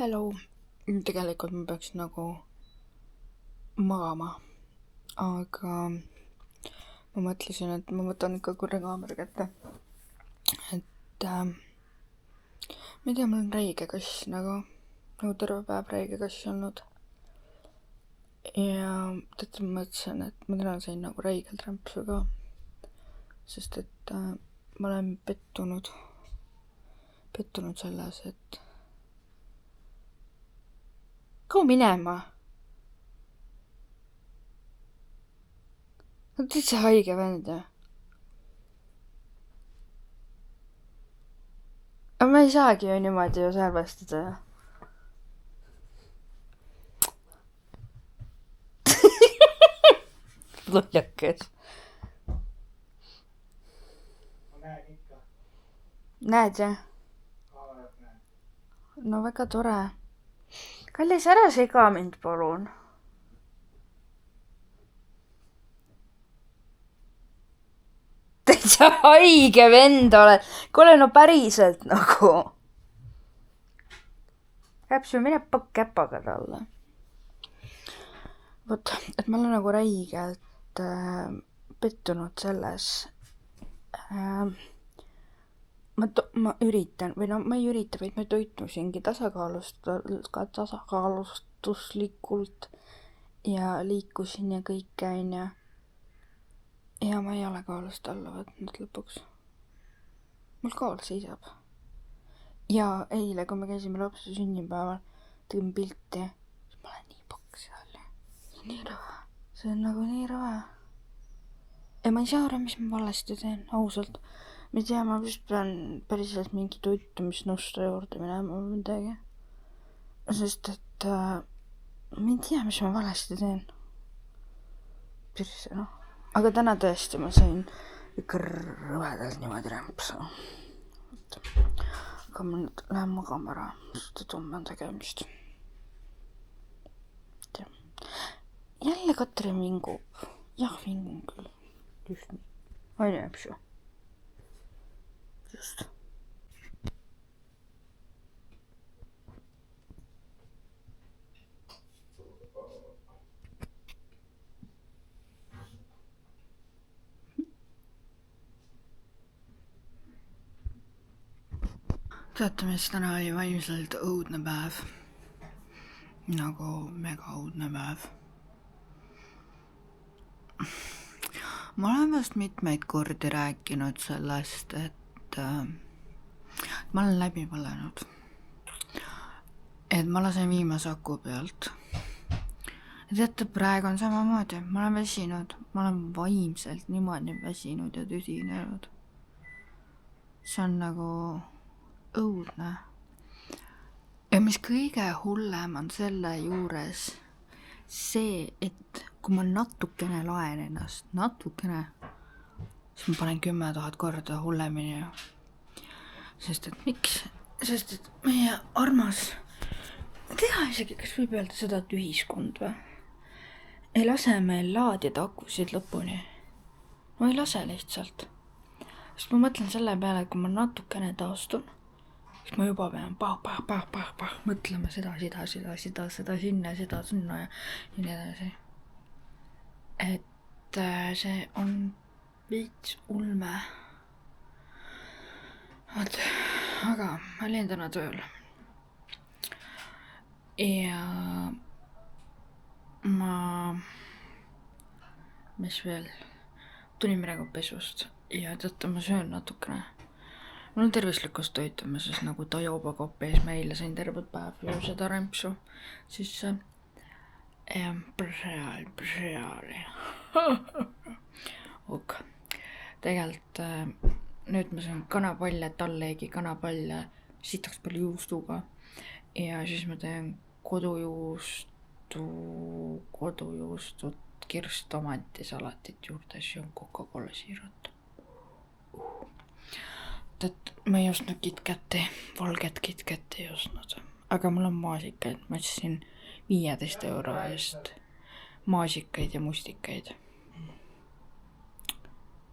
Hello. Tegelikult ma peaks nagu magama, aga ma mõtlesin, et ma võtan ikka korra kaamera kätte. Et ma ei tea, mul on räige kass nagu terve päev räige kass olnud. Ja teate, ma mõtlesin, et ma täna sain nagu räigelt rämpsu ka, sest et ma olen pettunud selles, et kaua minema. No täitsa haige vend ju. Aga ma ei saagi ju niimoodi ju salvestada ju. Lollakas. Ma näen ikka. Näed jah? Kaamerat näen. No väga tore. Kallis, ära sega mind palun. Täitsa haige vend oled. Kuule, no päriselt nagu. Käpsu, mine pakk käpaga talle. Vot, et ma olen nagu räigelt pettunud selles. Ma üritan, või no ma ei ürita, vaid ma toitusingi tasakaalustuslikult ja liikusin ja kõike onju. Ja ma ei ole kaalust alla võtnud lõpuks. Mul kaal seisab. Ja eile, kui me käisime lapse sünnipäeval, tegime pilti, siis ma olen nii paks seal. See on nii rõve. See on nagu nii rõve. Ja ma ei saa aru, mis ma valesti teen, ausalt. Ma ei tea, ma vist pean päriselt mingi toitumisnõustaja juurde minema või midagi. Sest et ma ei tea, mis ma valesti teen. Pirse, noh. Aga täna tõesti ma sain ikka rõvedalt niimoodi rämpsu. Aga ma nüüd lähen magama ära, sest et homme on tegemist. Jälle Katrin vingub. Jah, vingun küll. Just nii. Aine äpsu. Just. Teate, mis täna oli vaimselt õudne päev. Nagu mega õudne päev. Ma olen vast mitmeid kordi rääkinud sellest, et ma olen läbi põlenud. Et ma lasen viimase aku pealt. Ja teate, praegu on samamoodi. Ma olen väsinud. Ma olen vaimselt niimoodi väsinud ja tüdinenud. See on nagu õudne. Ja mis kõige hullem on selle juures see, et kui ma natukene laen ennast, siis ma panen 10 000 korda hullemini. Sest et miks? Sest et meie armas, ma tea isegi, kas võib öelda seda, et ühiskond või? Ei lase meil laadida akusid lõpuni. No ei lase lihtsalt. Sest ma mõtlen selle peale, kui ma natukene taastun, siis ma juba pean mõtlema seda, sinna ja nii edasi. Et see on veits ulme. Aga ma olin täna tööl. Ja mis veel? Tulin praegu pesust ja teate, ma söön natukene. Mul on tervislikust toitumises nagu Tajoba kopis, ma eile sain terve päev ju seda rämpsu. Siis preaali. Ok. Tegelikult nüüd ma söön kanapalle, talleegi kanapalle, sitaks palju juustuga. Ja siis ma teen kodujuustut, kirstomanti, salatit juurde, siis on Coca-Cola siirut. Et ma ei ostnud KitKati, valget KitKati ei ostnud. Aga mul on maasikaid, ma ostsin 15 euro eest maasikaid ja mustikaid.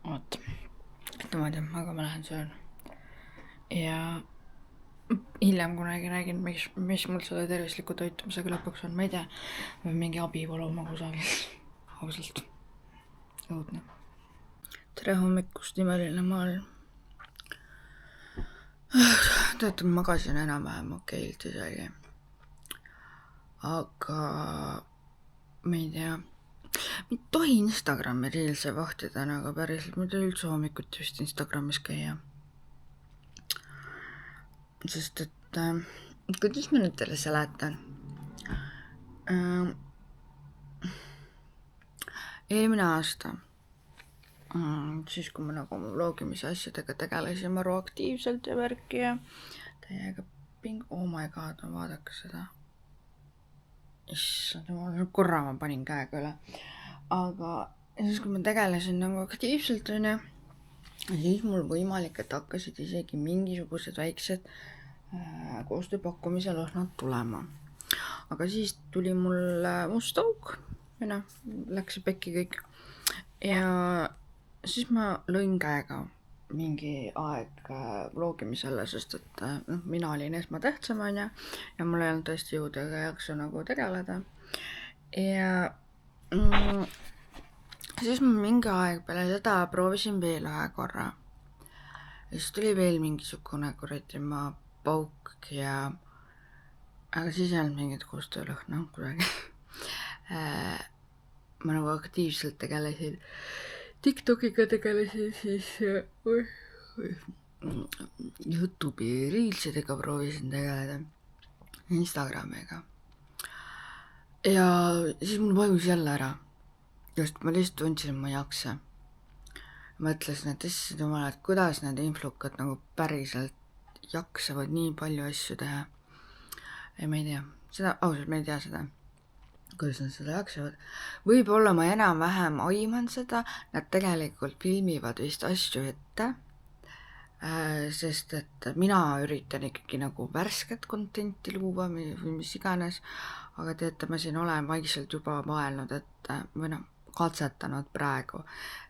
Oot, et niimoodi, aga ma lähen söön. Ja hiljem kunagi räägin, mis mul selle tervisliku toitumisega lõpuks on, ma ei tea, mingi abi pole oma kusagil, ausalt, õudne. Tere hommikust, imeline maailm. Teate, ma magasin enam-vähem okeilt isegi, aga ma ei tea, ma ei tohi Instagrami reelse vahtida, aga päriselt ma ei tohi üldse hommikuti vist Instagramis käia. Sest et, kuidas ma nüüd teile seletan? Eelmine aasta, siis kui ma nagu oma vlogimise asjadega tegelesin maru aktiivselt ja värki ja täiega oh my god, no vaadake seda. Issand, korra ma panin käega üle. Aga siis kui ma tegelesin nagu aktiivselt, on ju, siis mul võimalik, et hakkasid isegi mingisugused väiksed koostööpakkumise lõhnad tulema. Aga siis tuli mul must auk, läks pekki kõik. Ja siis ma lõin käega mingi aeg vlogimisele, sest et mina olin esmatähtsam, on ju, ja mul ei olnud tõesti jõudu ega jaksu nagu tegeleda. Ja siis ma mingi aeg peale seda proovisin veel ühe korra. Ja siis tuli veel mingisugune kuradimaa pauk ja aga siis ei olnud mingit koostöölõhna kuidagi. Ma nagu aktiivselt tegelesin TikTokiga, tegelesin siis YouTube'i reelsidega proovisin tegeleda, Instagramiga. Ja siis mul vajus jälle ära, just ma lihtsalt tundsin, et ma ei jaksa. Mõtlesin, et issand jumal, et kuidas need influkad nagu päriselt jaksavad nii palju asju teha. Ja ma ei tea, seda, ausalt ma ei tea seda, kuidas nad seda jaksavad. Võib-olla ma enam-vähem aiman seda, nad tegelikult filmivad vist asju ette, sest et mina üritan ikkagi nagu värsket contenti luua või mis iganes, aga teate, ma siin olen vaikselt juba mõelnud, et või katsetanud praegu,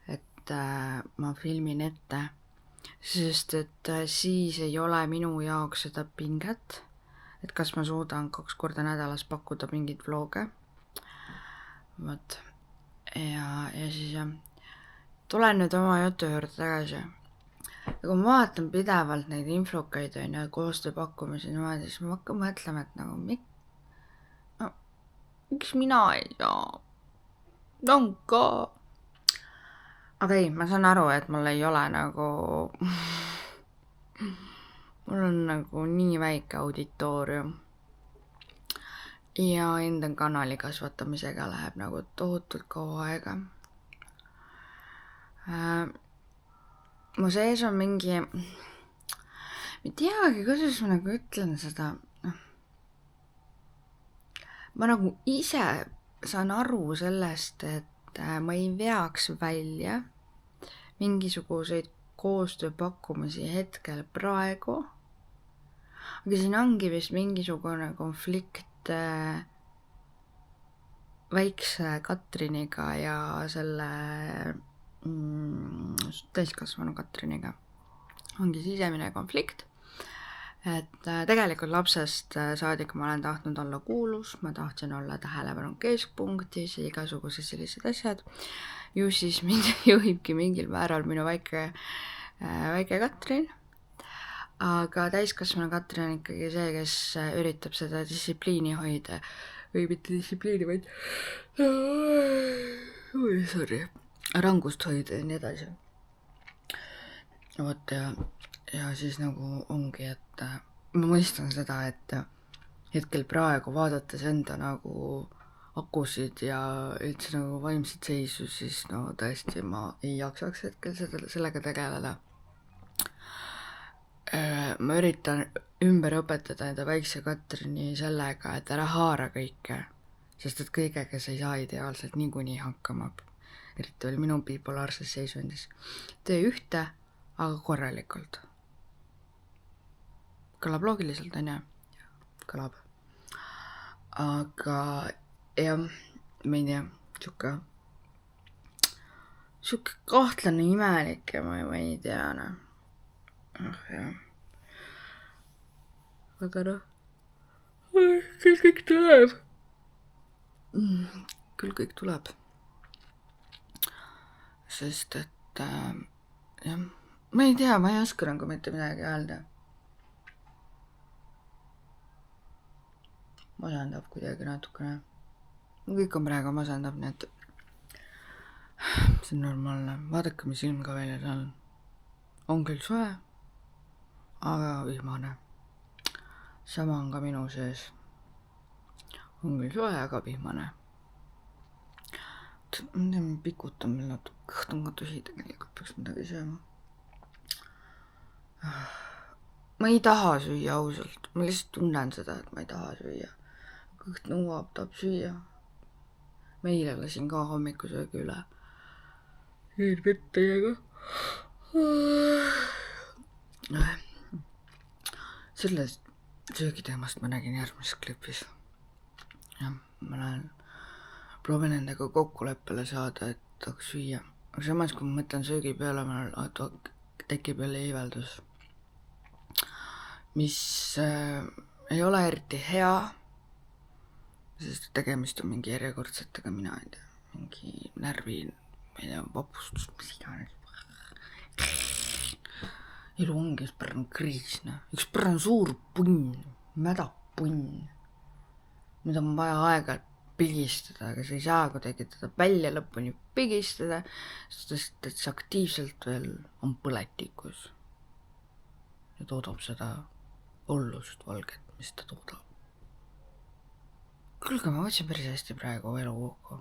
et ma filmin ette, sest et siis ei ole minu jaoks seda pinget, et kas ma suudan 2 korda nädalas pakkuda mingeid vloge. Võt. Ja siis tulen nüüd oma jutu juurde tagasi. Ja kui ma vaatan pidevalt neid influkaid ja koostööpakkumisi niimoodi, siis ma hakkan mõtlema, et nagu miks mina ei saa? On ka. Aga ei, ma saan aru, et mul ei ole nagu mul on nagu nii väike auditoorium ja enda kanali kasvatamisega läheb nagu tohutult kaua aega. Mu sees on mingi, ma ei teagi, kuidas ma nagu ütlen seda. Ma nagu ise saan aru sellest, et ma ei veaks välja mingisuguseid koostööpakkumisi hetkel praegu. Aga siin ongi vist mingisugune konflikt väikse Katriniga ja selle täiskasvanu Katriniga. Ongi sisemine konflikt. Et tegelikult lapsest saadik ma olen tahtnud olla kuulus, ma tahtsin olla tähelepanu keskpunktis ja igasugused sellised asjad. Ju siis mind juhibki mingil määral minu väike Katrin. Aga täiskasvanu Katrin on ikkagi see, kes üritab seda distsipliini hoida. Või mitte distsipliini, vaid rangust hoida ja nii edasi. Vot ja siis nagu ongi, et ma mõistan seda, et hetkel praegu vaadates enda nagu akusid ja üldse nagu vaimset seisu, siis no tõesti ma ei jaksaks hetkel sellega tegeleda. Ma üritan ümber õpetada enda väikse Katrini sellega, et ära haara kõike, sest et kõigega sa ei saa ideaalselt niikuinii hakkama, eriti oli minu bipolaarses seisundis. Tee ühte, aga korralikult. Kõlab loogiliselt, on ju? Kõlab. Aga jah, ma ei tea, siuke kahtlane imelik ja ma ei tea, jah. aga noh, küll kõik tuleb. Küll kõik tuleb. Sest et jah, ma ei tea, ma ei oska nagu mitte midagi öelda. Masendab kuidagi natukene. Kõik on praegu masendab, nii et see on normaalne. Vaadake, mis ilm ka väljas on. On küll soe, aga vihmane. Sama on ka minu sees. On küll soe, aga vihmane. Ma pikutan meil natuke, kõht on ka tõsi, tegelikult peaks midagi sööma. Ma ei taha süüa ausalt, ma lihtsalt tunnen seda, et ma ei taha süüa. Kõht nõuab, tahab süüa. Ma eile lasin ka hommikusöögi üle. Nüüd vett teiega. Sellest söögiteemast ma nägin järgmises klipis. Jah, ma lähen proovin nendega kokkuleppele saada, et tahaks süüa. Aga samas, kui ma mõtlen söögi peale, ma tekib jälle iiveldus. Mis ei ole eriti hea, sest tegemist on mingi järjekordsetega, mina ei tea, mingi närvi, ma ei tea, vapustus, mis iganes. Elu ongi üks pärn kriis, üks pärn suur punn, mäda punn, mida on vaja aega pigistada, aga sa ei saa kuidagi teda välja lõpuni pigistada, sest et see aktiivselt veel on põletikus ja toodab seda ollust valget, mis ta toodab. Kuulge, ma võtsin päris hästi praegu elu kokku.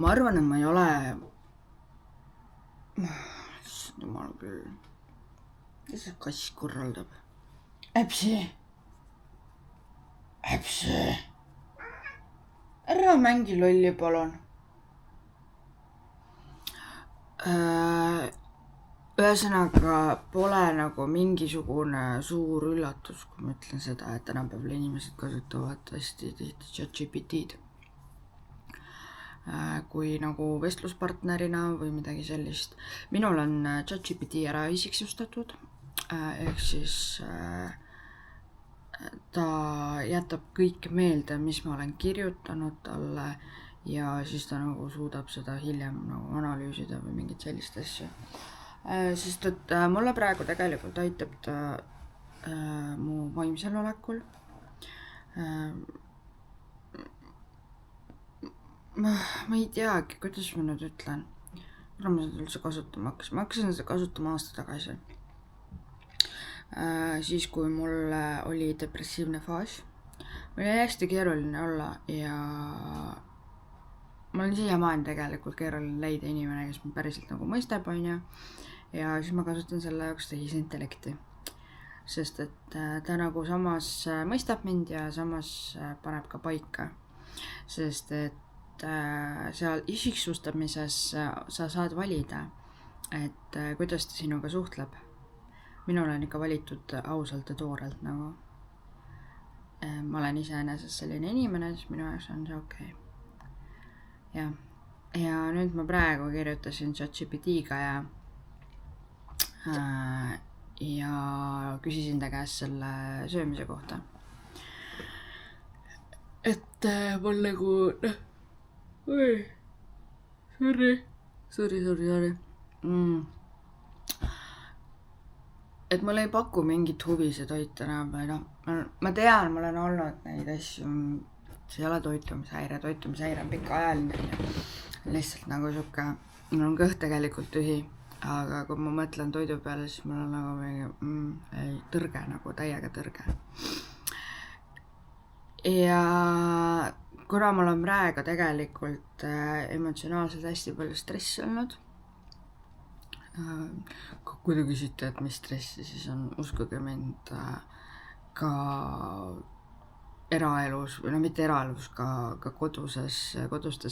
Ma arvan, et ma ei ole... Jumal küll. Kes see kass korraldab? Äpsi! Ära mängi lolli, palun. Ühesõnaga pole nagu mingisugune suur üllatus, kui ma ütlen seda, et tänapäeval inimesed kasutavad hästi tihti ChatGPT-d kui nagu vestluspartnerina või midagi sellist. Minul on ChatGPT ära isiksustatud, ehk siis ta jätab kõik meelde, mis ma olen kirjutanud talle ja siis ta nagu suudab seda hiljem nagu analüüsida või mingit sellist asja. Sest et mulle praegu tegelikult aitab ta mu vaimsel olekul. Ma ei teagi, kuidas ma nüüd ütlen. Kuna ma seda üldse kasutama hakkasin? Ma hakkasin seda kasutama aasta tagasi. Siis, kui mul oli depressiivne faas. Mul oli hästi keeruline olla ja ma olen siiamaani tegelikult keeruline leida inimene, kes mind päriselt nagu mõistab, on ju. Ja siis ma kasutan selle jaoks tehisintellekti. Sest et ta nagu samas mõistab mind ja samas paneb ka paika. Sest et seal isiksustamises sa saad valida, et kuidas ta sinuga suhtleb. Minul on ikka valitud ausalt ja toorelt nagu. Ma olen iseenesest selline inimene, siis minu jaoks on see okei. Ja nüüd ma praegu kirjutasin ChatGPT-ga ja küsisin ta käest selle söömise kohta. Et mul nagu, sorry. Et mul ei paku mingit huvi see toit enam või ma tean, mul on olnud neid asju, see ei ole toitumishäire on pikaajaline ja lihtsalt nagu siuke, mul on kõht tegelikult tühi. Aga kui ma mõtlen toidu peale, siis mul on nagu mingi tõrge, nagu täiega tõrge. Ja kuna mul on praegu tegelikult emotsionaalselt hästi palju stressi olnud, kui te küsite, et mis stressi, siis on, uskuge mind, ka eraelus, või mitte eraelus, ka koduste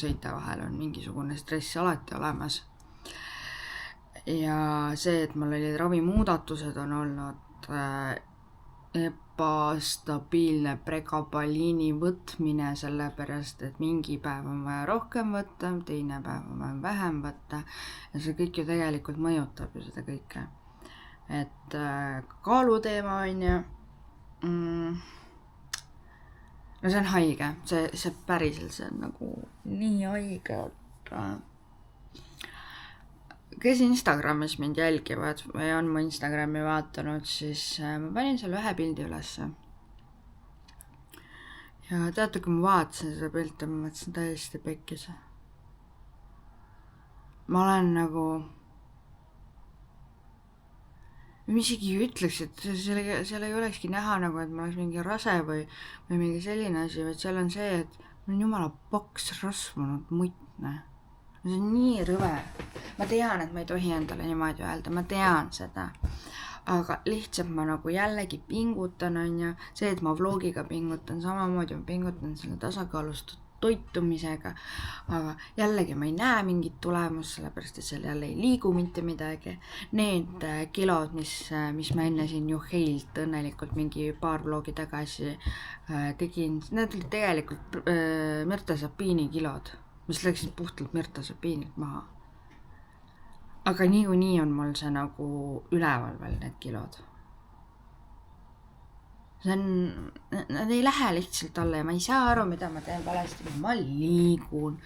sõite vahel on mingisugune stress alati olemas. Ja see, et mul olid ravimuudatused, on olnud ebastabiilne pregabaliini võtmine, sellepärast, et mingi päev on vaja rohkem võtta, teine päev on vaja vähem võtta ja see kõik ju tegelikult mõjutab ju seda kõike. et kaaluteema on ju. No see on haige, see päriselt, see on nagu nii haige, et kes Instagramis mind jälgivad või on mu Instagrami vaatanud, siis ma panin seal ühe pildi ülesse. Ja teate, kui ma vaatasin seda pilti, ma mõtlesin täiesti pekkis. Ma olen nagu, ma isegi ei ütleks, et seal ei olekski näha nagu, et ma oleks mingi rase või mingi selline asi, vaid seal on see, et ma olen jumala paks rasvunud mutne. See on nii rõve. Ma tean, et ma ei tohi endale niimoodi öelda, ma tean seda. Aga lihtsalt ma nagu jällegi pingutan, on ju. See, et ma vlogiga pingutan, samamoodi ma pingutan selle tasakaalustatud toitumisega, aga jällegi ma ei näe mingit tulemust, sellepärast et seal jälle ei liigu mitte midagi. Need kilod, mis ma enne siin Juheilt õnnelikult mingi paar vlogi tagasi tegin, need olid tegelikult Mirtasapiini kilod, mis läksid puhtalt Mirtasapiinilt maha. Aga niikuinii on mul see nagu üleval veel need kilod. Nad ei lähe lihtsalt alla ja ma ei saa aru, mida ma teen valesti, ma liigun,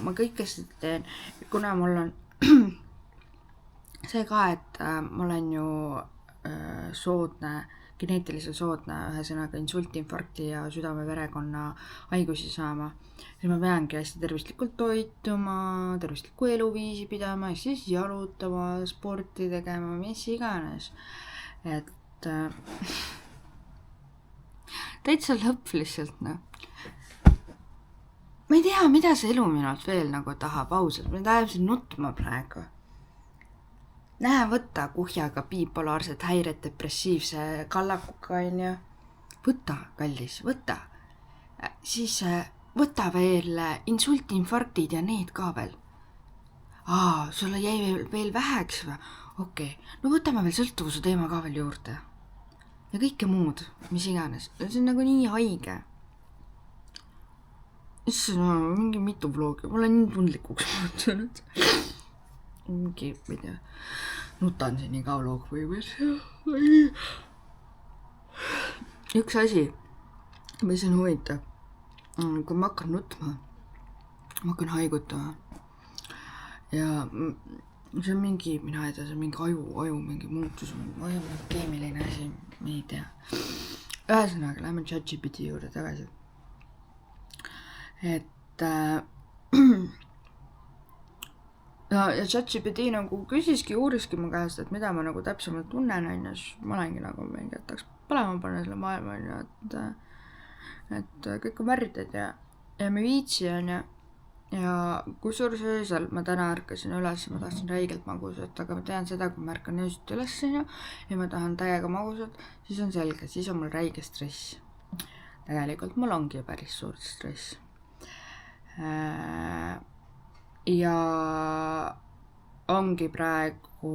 ma kõike seda teen, kuna mul on see ka, et ma olen ju geneetiliselt soodne, ühesõnaga insultinfarkti ja südame-verekonna haigusi saama, siis ma peangi hästi tervislikult toituma, tervislikku eluviisi pidama, siis jalutama, sporti tegema, mis iganes, et täitsa lõpp lihtsalt, noh. Ma ei tea, mida see elu minult veel nagu tahab ausalt, ma tahab siin nutma praegu. Näe, võtta kuhjaga bipolaarset häiret depressiivse kallakuga, on ju. Võta, kallis, võta. Siis võta veel insultinfarktid ja need ka veel. Sulle jäi veel väheks või? Okei, no võtame veel sõltuvuse teema ka veel juurde. Ja kõike muud, mis iganes. See on nagu nii haige. Issand, mingi mitu vlogi. Ma olen nii tundlikuks muutunud. Mingi, ma ei tea, nutan siin iga vlog või mis. Üks asi, mis on huvitav. Kui ma hakkan nutma, ma hakkan haigutama. Ja see on mingi, mina ei tea, see on mingi aju mingi muutus, aju keemiline asi, ma ei tea. Ühesõnaga, lähme ChatGPT juurde tagasi. Et ja ChatGPT nagu uuriski mu käest, et mida ma nagu täpsemalt tunnen, on ja siis ma olengi nagu mingi, et tahaks põlema panna selle maailma, on ja et kõik on värdid ja me viitsi, on ja kusjuures öösel ma täna ärkasin üles, ma tahtsin räigelt magusat, aga ma tean seda, kui ma ärkan öösel üles ja ma tahan täiega magusat, siis on selge, siis on mul räige stress. Tegelikult mul ongi päris suur stress. Ja ongi praegu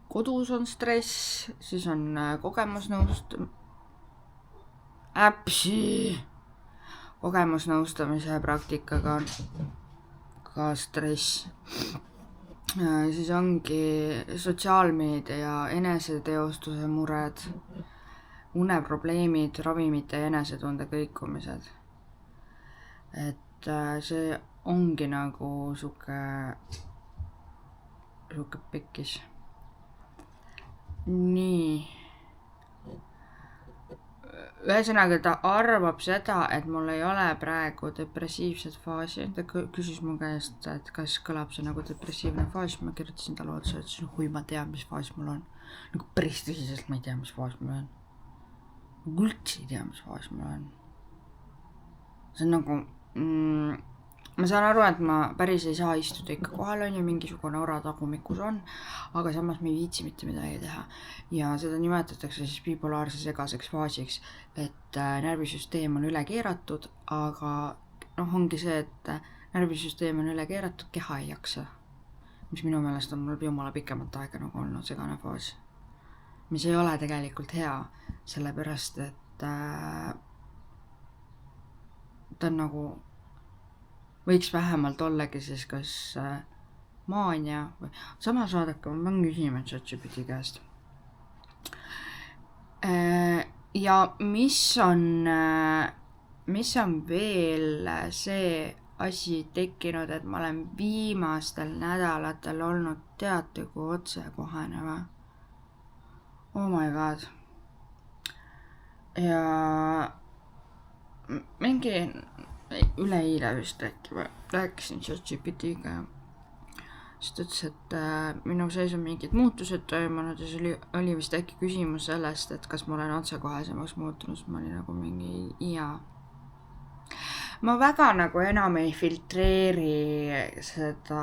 kodus on stress, siis on kogemusnõustamise praktikaga on ka stress. Siis ongi sotsiaalmeedia ja eneseteostuse mured, uneprobleemid, ravimite ja enesetunde kõikumised. Et see ongi nagu suke pekkis. Nii. Ühesõnaga, ta arvab seda, et mul ei ole praegu depressiivset faasi. Ta küsis mu käest, et kas kõlab see nagu depressiivne faas. Ma kirjutasin talle otsa, et kui ma tean, mis faas mul on. Nagu päris tõsiselt ma ei tea, mis faas mul on. Üldse ei tea, mis faas mul on. See on nagu... ma saan aru, et ma päris ei saa istuda ikka kohal, on ju, mingisugune ora tagumikus on, aga samas me ei viitsi mitte midagi teha. Ja seda nimetatakse siis bipolaarse segaseks faasiks, et närvisüsteem on üle keeratud, aga ongi see, et närvisüsteem on üle keeratud, keha ei jaksa. Mis minu meelest on mul jumala pikemat aega nagu olnud segane faas. Mis ei ole tegelikult hea, sellepärast, et ta on nagu võiks vähemalt ollagi siis kas maania või samas vaadake, ma pean küsima ChatGPT käest. Ja mis on veel see asi tekkinud, et ma olen viimastel nädalatel olnud teate kui otsekohane või? Oh my god. Ja mingi üleeile vist äkki ma rääkisin ChatGPT-ga ja siis ta ütles, et minu sees on mingid muutused toimunud ja see oli vist äkki küsimus sellest, et kas ma olen otsekohesemaks muutunud, ma olin nagu mingi ma väga nagu enam ei filtreeri seda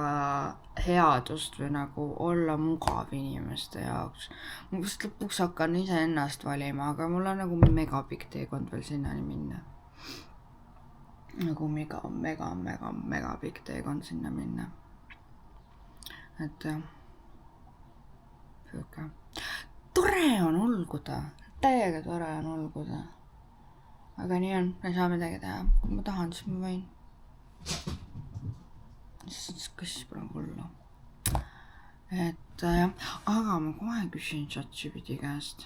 headust või nagu olla mugav inimeste jaoks. Ma vist lõpuks hakkan ise ennast valima, aga mul on nagu megapikk teekond veel sinnani minna. Nagu mega pikk teekond sinna minna. Et jah. Tore on ulguda. Täiega tore on ulguda. Aga nii on, ei saa midagi teha. Kui ma tahan, siis ma võin. Kas pole hullu. Et jah, aga ma kohe küsin ChatGPT käest.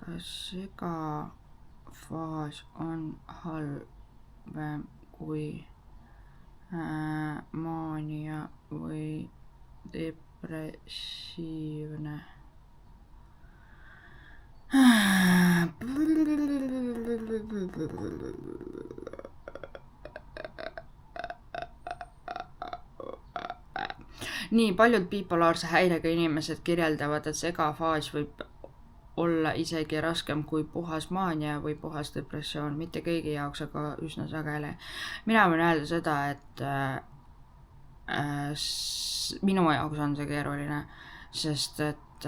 Kas segafaas on halvem kui maania või depressiivne? Nii, paljud bipolaarse häirega inimesed kirjeldavad, et segafaas võib olla isegi raskem kui puhas maania või puhas depressioon. Mitte kõigi jaoks, aga üsna sageli. Mina võin öelda seda, et minu jaoks on see keeruline, sest et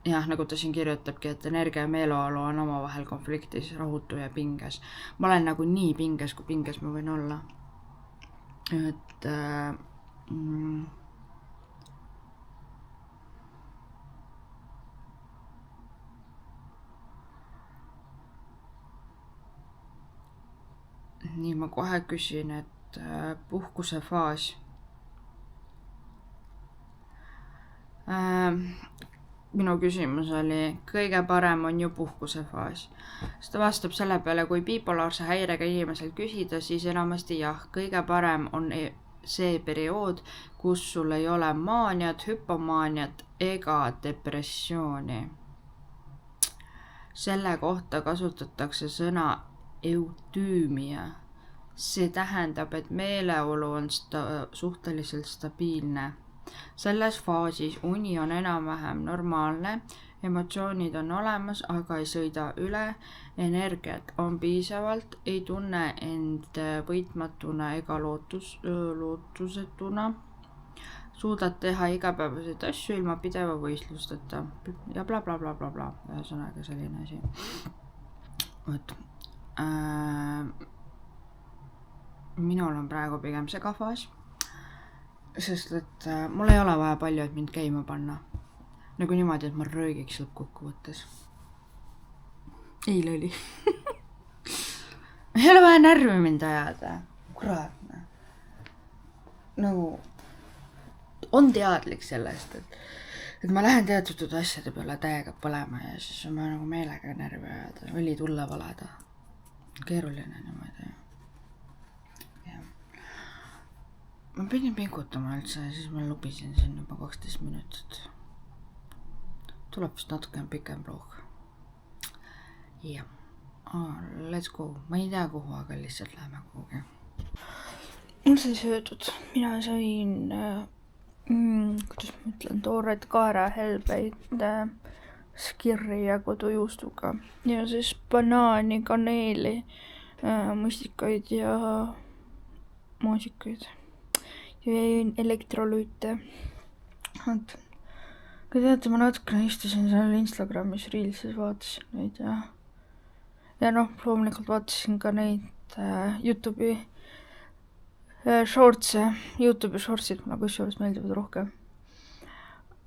jah, nagu ta siin kirjutabki, et energia ja meeleolu on omavahel konfliktis, rahutu ja pinges. Ma olen nagu nii pinges, kui pinges ma võin olla. Et nii ma kohe küsin, et puhkusefaas. Minu küsimus oli, kõige parem on ju puhkusefaas. Siis ta vastab selle peale, kui bipolaarse häirega inimesel küsida, siis enamasti jah, kõige parem on see periood, kus sul ei ole maaniat, hüpomaaniat ega depressiooni. Selle kohta kasutatakse sõna eutüümia. See tähendab, et meeleolu on suhteliselt stabiilne. Selles faasis uni on enam-vähem normaalne, emotsioonid on olemas, aga ei sõida üle, energiat on piisavalt, ei tunne end võitmatuna ega lootusetuna, suudad teha igapäevaseid asju ilma pideva võistlusteta ja bla bla bla bla bla, ühesõnaga selline asi. Võt. Minul on praegu pigem segafaas, sest et mul ei ole vaja palju, et mind käima panna. Nagu niimoodi, et ma röögiks lõppkokkuvõttes. Eile oli. Ei ole vaja närvi mind ajada. Kuratne. Nagu on teadlik sellest, et ma lähen teatud asjade peale täiega põlema ja siis on ma nagu meelega närvi ajada. Oli tulla valada. Keeruline niimoodi. Ma pidin pingutama üldse ja siis ma lubisin siin juba 12 minutit. Tuleb vist natuke pikem vlog. Ja. Let's go. Ma ei tea kuhu, aga lihtsalt läheme kuhugi. Mul sai söödud. Mina sain, kuidas ma ütlen, toored kaerahelbeid, skirri ja kodujuustuga. Ja siis banaani, kaneeli, mustikaid ja maasikaid. Ja jäin elektrolüüte. Kui teate, ma natukene istusin seal Instagramis Reelsis, vaatasin neid ja noh, loomulikult vaatasin ka neid YouTube'i shortse. YouTube'i shortsid mulle kusjuures meeldivad rohkem.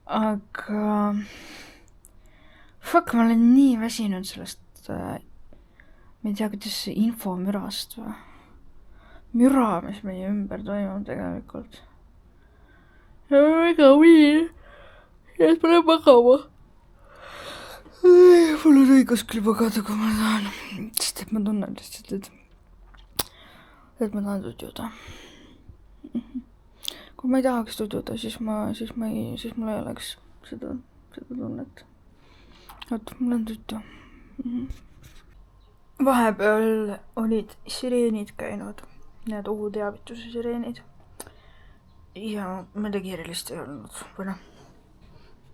Aga ma olen nii väsinud sellest, ma ei tea, kuidas infomürast või. müra, mis meie ümber toimub tegelikult. Ja väga hull. Ja et ma lähen magama. Mul on õigus küll magada, kui ma tahan. Sest et ma tunnen lihtsalt, et ma tahan tududa. Kui ma ei tahaks tududa, siis mul ei oleks seda tunnet. Oot, mul on tudu. Vahepeal olid sireenid käinud. Need ohuteavituse sireenid. Ja midagi erilist ei olnud. Või noh.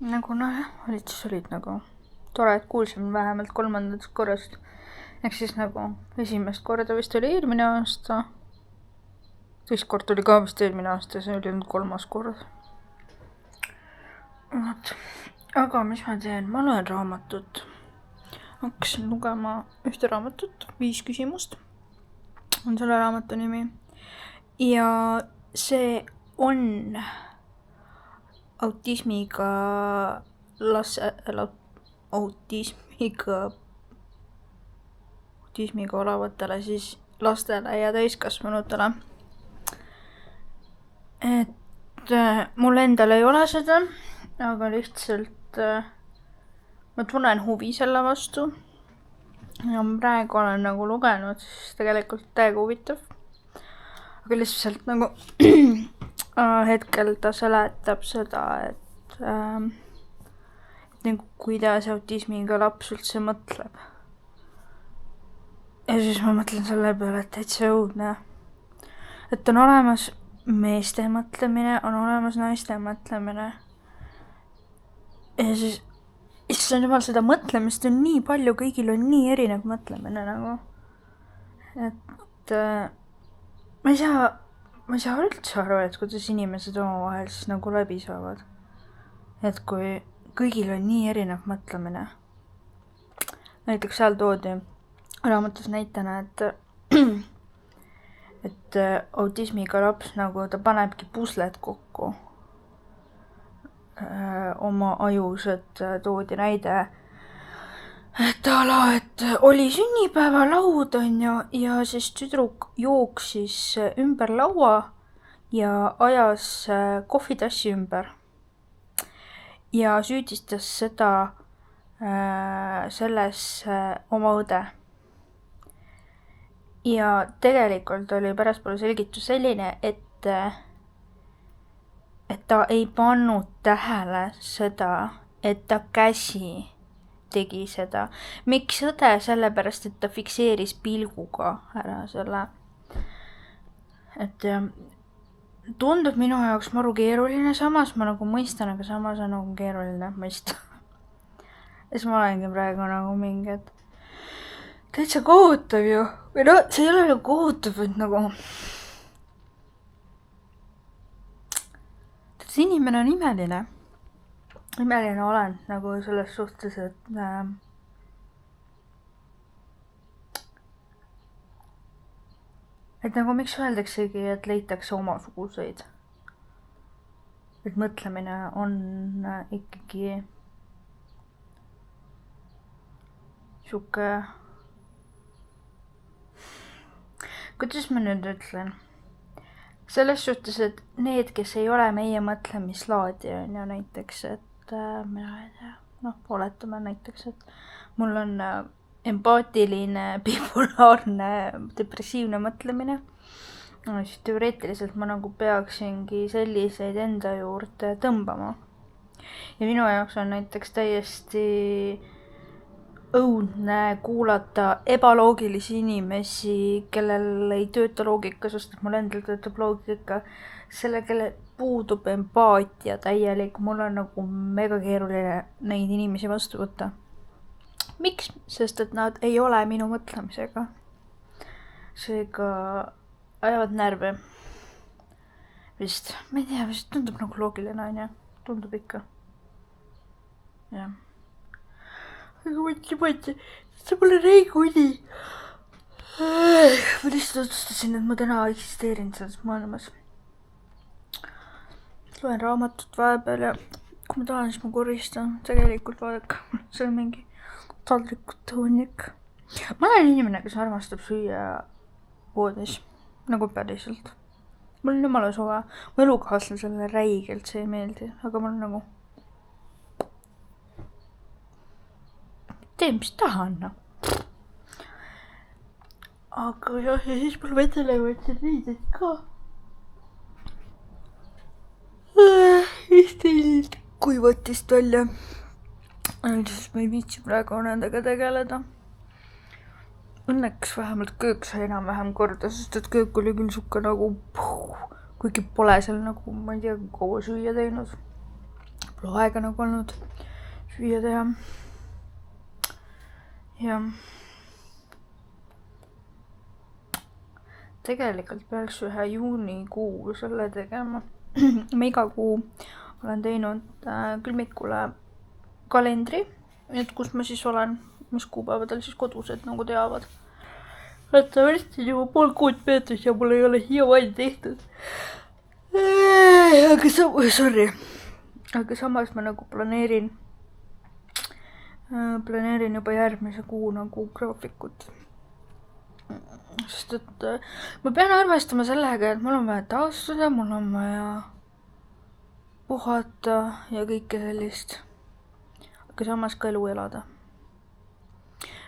Nagu olid nagu tore, et kuulsime vähemalt 3. korrast. Ehk siis nagu esimest korda vist oli eelmine aasta. Teist kord oli ka vist eelmine aasta ja see oli nüüd 3. kord. Aga mis ma teen? Ma loen raamatut. Hakkasin lugema ühte raamatut, 5 küsimust. On selle raamatu nimi. Ja see on autismiga olevatele siis lastele ja täiskasvanutele. Et mul endal ei ole seda, aga lihtsalt ma tunnen huvi selle vastu. Ja praegu olen nagu lugenud, siis tegelikult täiega huvitav. Aga lihtsalt nagu hetkel ta seletab seda, et nagu kuidas autismiga laps üldse mõtleb. Ja siis ma mõtlen selle peale, et täitsa õudne. Et on olemas meeste mõtlemine, on olemas naiste mõtlemine. Ja siis issand jumal, seda mõtlemist on nii palju, kõigil on nii erinev mõtlemine nagu. Et ma ei saa üldse aru, et kuidas inimesed omavahel siis nagu läbi saavad. Et kui kõigil on nii erinev mõtlemine. Näiteks seal toodi raamatus näitena, et autismiga laps nagu ta panebki pusled kokku oma ajus, et toodi näide, et oli sünnipäevalaud ja siis tüdruk jooksis ümber laua ja ajas kohvitassi ümber ja süüdistas seda selles oma õde. Ja tegelikult oli pärastpoole selgitus selline, et ta ei pannud tähele seda, et ta käsi tegi seda. Miks õde? Sellepärast, et ta fikseeris pilguga ära selle. Et tundub minu jaoks maru keeruline, samas ma nagu mõistan, aga samas on nagu keeruline mõista. Ja siis ma olengi praegu nagu mingi, et täitsa kohutav ju. Või no, see ei ole nagu kohutav, et nagu see inimene on imeline. Imeline olen nagu selles suhtes, et nagu miks öeldaksegi, et leitakse omasuguseid. Et mõtlemine on ikkagi siuke, kuidas ma nüüd ütlen? Selles suhtes, et need, kes ei ole meie mõtlemislaadi, on ju näiteks, et mina ei tea, oletame näiteks, et mul on empaatiline, bipolaarne, depressiivne mõtlemine. Siis teoreetiliselt ma nagu peaksingi selliseid enda juurde tõmbama. Ja minu jaoks on näiteks täiesti õudne kuulata ebaloogilisi inimesi, kellel ei tööta loogika, sest mul endal töötab loogika, selle, kelle puudub empaatia täielik. Mul on nagu mega keeruline neid inimesi vastu võtta. Miks? Sest et nad ei ole minu mõtlemisega. Seega ajavad närve. Vist, ma ei tea, vist tundub nagu loogiline, on ju. Tundub ikka. Jah. Aga mõtlen, see pole reiguni. Ma lihtsalt otsustasin, et ma täna eksisteerin selles maailmas. Loen raamatut vahepeal ja kui ma tahan, siis ma koristan. Tegelikult vaadake, see on mingi taldrikud hunnik. Ma olen inimene, kes armastab süüa voodis. nagu päriselt. Mul on jumala suva, mu elukaaslasele räigelt see ei meeldi, aga mul nagu teen, mis tahan, noh. Aga jah, ja siis mul vedele võtsin riided ka. Istiliid kuivatist välja. Siis ma ei viitsi praegu nendega tegeleda. Õnneks vähemalt köök sai enam-vähem korda, sest et köök oli küll suke nagu kuigi pole seal nagu, ma ei tea, kaua süüa teinud. Pole aega nagu olnud süüa teha. Ja tegelikult peaks ühe juunikuu selle tegema. Ma iga kuu olen teinud külmikule kalendri, et kus ma siis olen, mis kuupäevadel siis kodused nagu teavad. Et ma võtsin juba pool kuud peetus ja mul ei ole siiamaani tehtud. Aga samas ma nagu planeerin juba järgmise kuu nagu graafikut. Sest et ma pean arvestama sellega, et mul on vaja taastuda, mul on vaja puhata ja kõike sellist. Aga samas ka elu elada.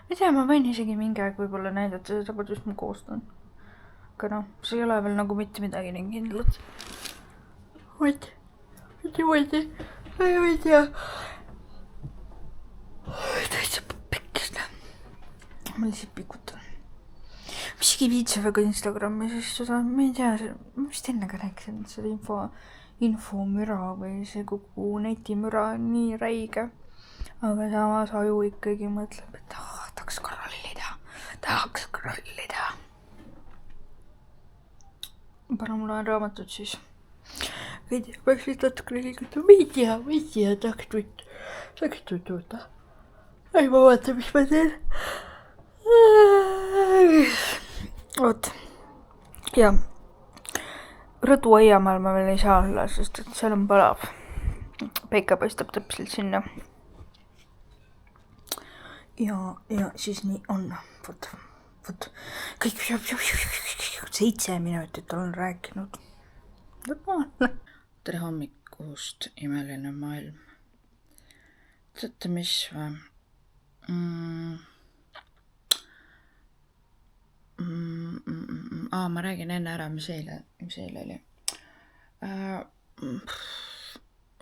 Ma tea, ma võin isegi mingi aeg võib-olla näidata seda, kuidas ma koostan. Aga noh, see ei ole veel nagu mitte midagi nii kindlat. Ma ei tea. Täitsa pekkis. Ma lihtsalt pikutan. Ma isegi viitse väga Instagrami, sest seda, ma ei tea, ma vist enne ka rääkisin, et seda infomüra või see kogu netimüra on nii räige. Aga samas aju ikkagi mõtleb, et tahaks krollida. Parem mul on raamatud siis. Ei tea, peaks nüüd natuke liigutada. Ma ei tea, tahaks tutvuda. Ei, ma vaata, mis ma teen. Oot. Ja. Rõdu aiamaal ma veel ei saa olla, sest et seal on palav. Päike paistab täpselt sinna. Ja siis nii on. Vot. Kõik 7 minutit olen rääkinud. Tere hommikust, imeline maailm. Teate, mis või? Ma räägin enne ära, mis eile oli.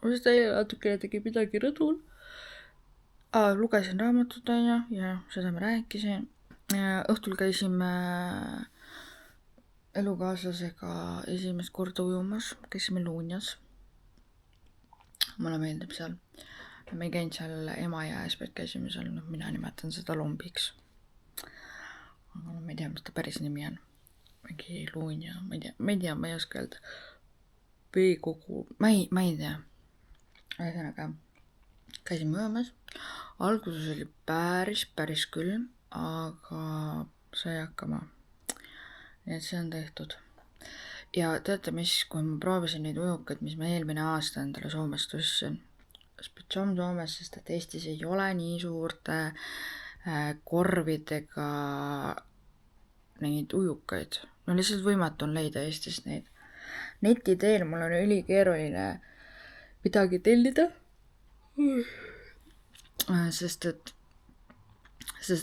Vist eile natukene tegi midagi rõdul. Lugesin raamatut ja seda ma rääkisin. Õhtul käisime elukaaslasega esimest korda ujumas, käisime Luunjas. Mulle meeldib seal. Me ei käinud seal Emajões, vaid käisime seal, mina nimetan seda Lombiks. Aga ma ei tea, mis ta päris nimi on. Mingi Luunja, ma ei tea, ma ei oska öelda. Veekogu, ma ei tea. Ühesõnaga, käisime ujumas. Alguses oli päris külm, aga sai hakkama. Nii et see on tehtud. Ja teate mis, kui ma proovisin neid ujukaid, mis ma eelmine aasta endale Soomest ostsin, spetsioon Soomes, sest et Eestis ei ole nii suurte korvidega neid ujukaid. No lihtsalt võimatu on leida Eestis neid. Neti teel mul on ülikeeruline midagi tellida. Sest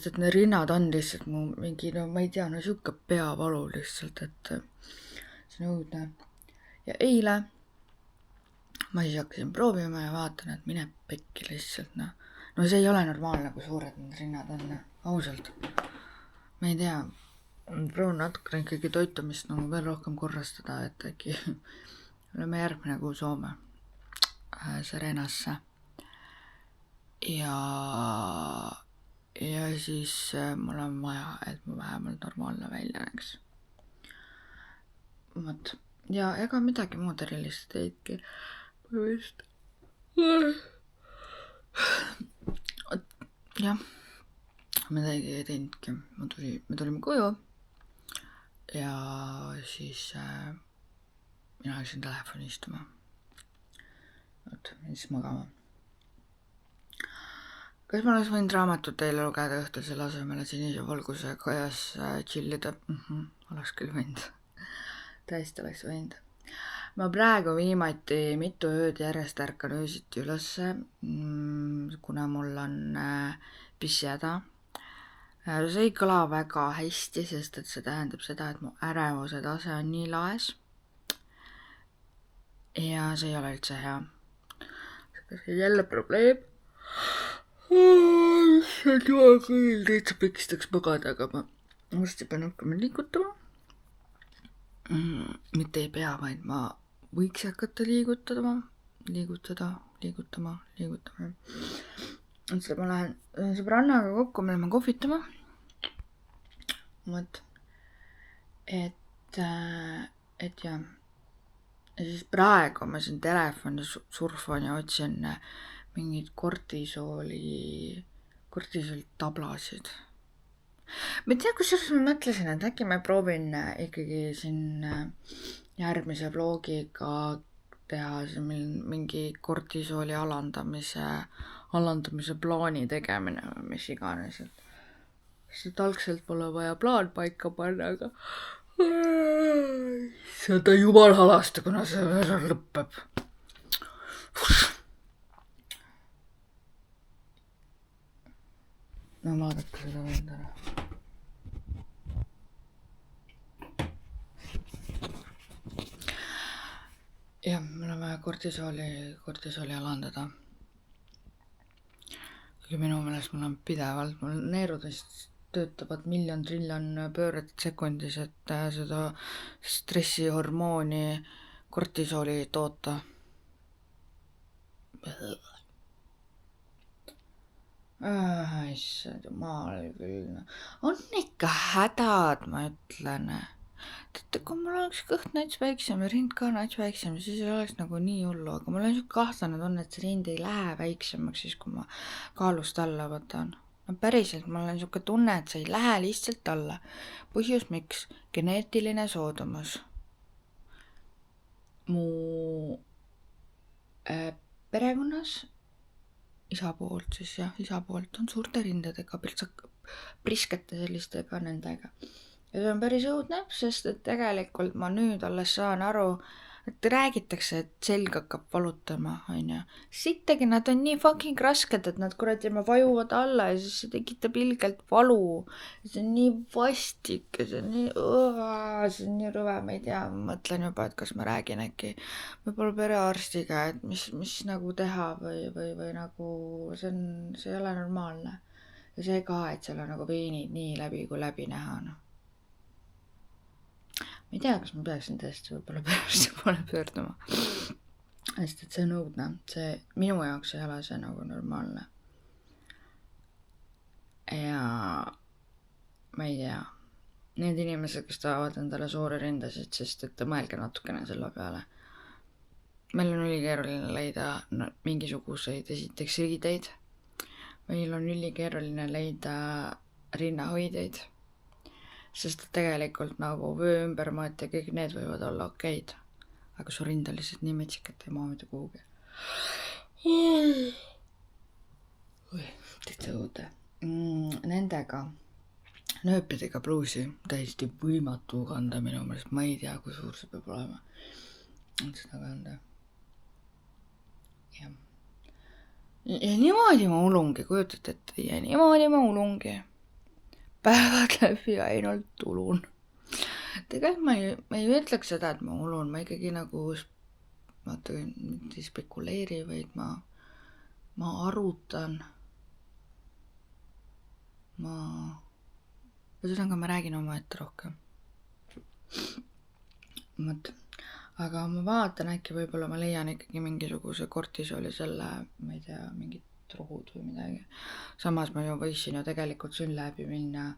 et need rinnad on lihtsalt mu mingi, ma ei tea, siuke peavalu lihtsalt, et see on õudne. Ja eile ma siis hakkasin proovima ja vaatan, et mine pekki lihtsalt, No see ei ole normaalne, kui suured need rinnad on, ausalt. Ma ei tea, proovin natukene ikkagi toitumist veel rohkem korrastada, et äkki oleme järgmine kuu Soome Serenasse. Ja siis mul on vaja, et ma vähemalt normaalne välja näeks. Vot. Ja ega midagi muud erilist teidki. Vist. Jah, midagi ei teinudki. Me tulime koju ja siis mina läksin telefoni istuma. Vot, ja siis magama. Kas ma oleks võinud raamatut teile lugeda õhtul selle asemel, et sinise valguse kajas chillida? Oleks küll võinud. tõesti oleks võinud. Ma praegu viimati mitu ööd järjest ärkan öösiti ülesse, kuna mul on pissihäda. See ei kõla väga hästi, sest et see tähendab seda, et mu ärevuse tase on nii laes. Ja see ei ole üldse hea. See on jälle probleem. See on jumal küll, täitsa pikistaks magada, aga ma varsti pean hakkama liigutama. Mitte ei pea, vaid ma võiks hakata liigutama. Seda ma lähen sõbrannaga kokku, me läheme kohvitama. Mõt. Et jah. Ja siis praegu ma siin telefoni surfan ja otsin mingid kortisooli tablasid. Ma ei tea, kusjuures ma mõtlesin, et äkki ma proovin ikkagi siin järgmise vlogiga teha mingi kortisooli alandamise plaani tegemine või mis iganes. Sest algselt pole vaja plaan paika panna, aga seda jumal halasta, kuna see ära lõppeb. No vaadake seda vend ära. Jah, mul on vaja kortisooli alandada. Kuigi minu meelest mul on pidevalt, mul neerudest töötavad 1 triljon pööret sekundis, et seda stressihormooni kortisooli toota. Issand jumal küll. On ikka hädad, ma ütlen. Teate, kui mul oleks kõht nats väiksem ja rind ka nats väiksem, siis ei oleks nagu nii hullu, aga mul on siuke kahtlane tunne, et see rind ei lähe väiksemaks siis, kui ma kaalust alla võtan. No päriselt, mul on siuke tunne, et see ei lähe lihtsalt alla. Põhjus miks? Geneetiline soodumus. Mu perekonnas isa poolt on suurte rindadega, priskete sellistega nendega. Ja see on päris õudne, sest et tegelikult ma nüüd alles saan aru, et räägitakse, et selg hakkab valutama, onju. Sittagi nad on nii fucking rasked, et nad kuradi vajuvad alla ja siis see tekitab ilgelt valu. See on nii vastik ja see on nii rõve, ma ei tea, ma mõtlen juba, et kas ma räägin äkki võib-olla perearstiga, et mis nagu teha või nagu see ei ole normaalne. Ja see ka, et seal on nagu veinid nii läbi kui läbi näha, no. Ma ei tea, kas ma peaksin tõesti võib-olla perearsti poole pöörduma. Sest et see on õudne. See minu jaoks ei ole see nagu normaalne. Ja ma ei tea. Need inimesed, kes tahavad endale suuri rindasid, sest et mõelge natukene selle peale. Meil on ülikeeruline leida mingisuguseid esiteks riideid. Meil on ülikeeruline leida rinnahoideid. Sest tegelikult nagu vöö ümbermaad ja kõik need võivad olla okeid. Aga su rind on lihtsalt nii metsikat ei maa mitte kuhugi. Täitsa õude. Nendega nööpidega pluusi täiesti võimatu kanda minu meelest. Ma ei tea, kui suur see peab olema. Seda kanda. Ja niimoodi ma ulungi, kujutate ette. Ja niimoodi ma ulungi. Päevad läbi ainult ulun. Tegelikult ma ei ütleks seda, et ma ulun. Ma ikkagi nagu mitte spekuleeri, vaid ma arutan. Ühesõnaga ma räägin oma ette rohkem. Aga ma vaatan äkki võib-olla ma leian ikkagi mingisuguse kortisooli selle, ma ei tea, mingit rohud või midagi. Samas ma ju võisin ju tegelikult sünd läbi minna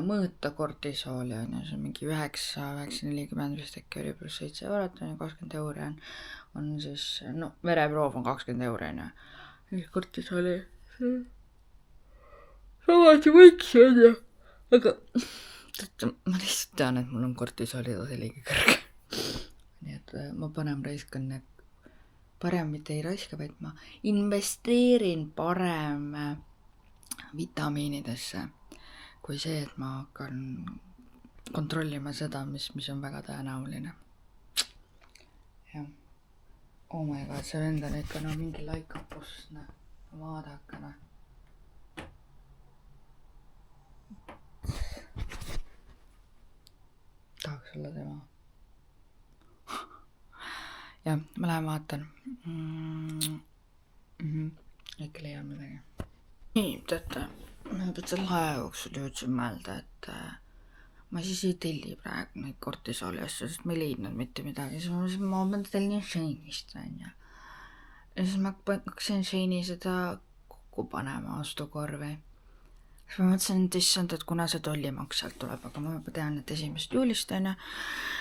mõõta kortisooli, see on mingi 9,40 vist äkki oli pluss 7 eurot, 20 euri on siis, no vereproov on 20 euri, kortisooli samas võiks öelda, aga ma lihtsalt tean, et mul on kortisooli tase liiga kõrge. Nii et ma raiskan need parem mitte ei raiska, vaid ma investeerin parem vitamiinidesse kui see, et ma hakkan kontrollima seda, mis on väga tõenäoline. jah. Oh my god, see vend on ikka mingi laikapus, vaadake . Tahaks olla tema. jah, ma lähen vaatan . Äkki leian midagi. Nii, teate, ma juba selle aja jooksul jõudsin mõelda, et ma siis ei telli praegu neid kortisooli asju, sest ma ei leidnud mitte midagi. Siis ma tellin Sheinist, onju. Ja siis ma hakkasin Sheini seda kokku panema ostukorvi. Siis ma mõtlesin, et issand, et kuna see tollimaks sealt tuleb, aga ma juba tean, et 1. juulist onju.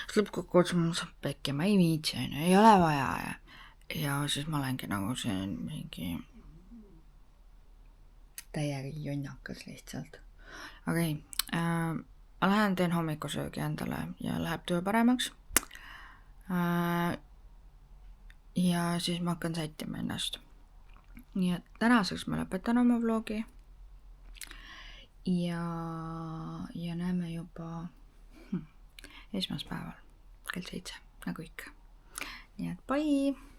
Siis lõppkokkuvõttes ma mõtlesin, pekki, ma ei viitsi onju, ei ole vaja. Ja siis ma olengi nagu siin mingi täiega jonnakas lihtsalt. Okei, ma lähen teen hommikusöögi endale ja läheb töö paremaks. Ja siis ma hakkan sättima ennast. Nii et tänaseks ma lõpetan oma vlogi. Ja näeme juba esmaspäeval kell 7, nagu ikka. Nii et bye!